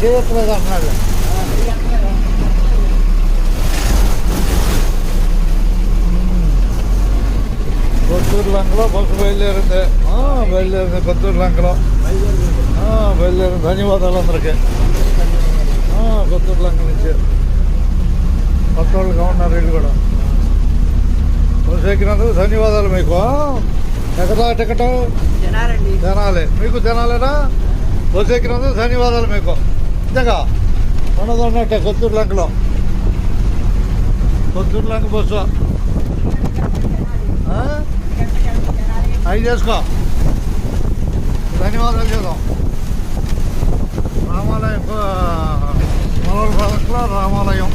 చేయట్లేదు అంటున్నాడు. కొత్తూరు లంకలో బస్సు బయలుదేరింది. కొత్తూరు లంకలో బయలుదేరింది. ధన్యవాదాలు అందరికీ. కొత్తూరు లంక నుంచి కొత్త వాళ్ళుగా ఉన్నారు వీళ్ళు కూడా. బస్సు ఎక్కినందుకు ధన్యవాదాలు మీకు. ఎక్కడా టికెట్ తినాలి మీకు, తినాలేనా? బస్సు ఎక్కినందుకు ధన్యవాదాలు మీకు. నిజంగా ఉన్నదన్నట్టే కొత్తూరు లంకలో. కొత్తూరు లంక బస్సు అవి చేసుకో. ధన్యవాదాలు చేద్దాం. రామాలయం మనోహర్ పాలకుల రామాలయం.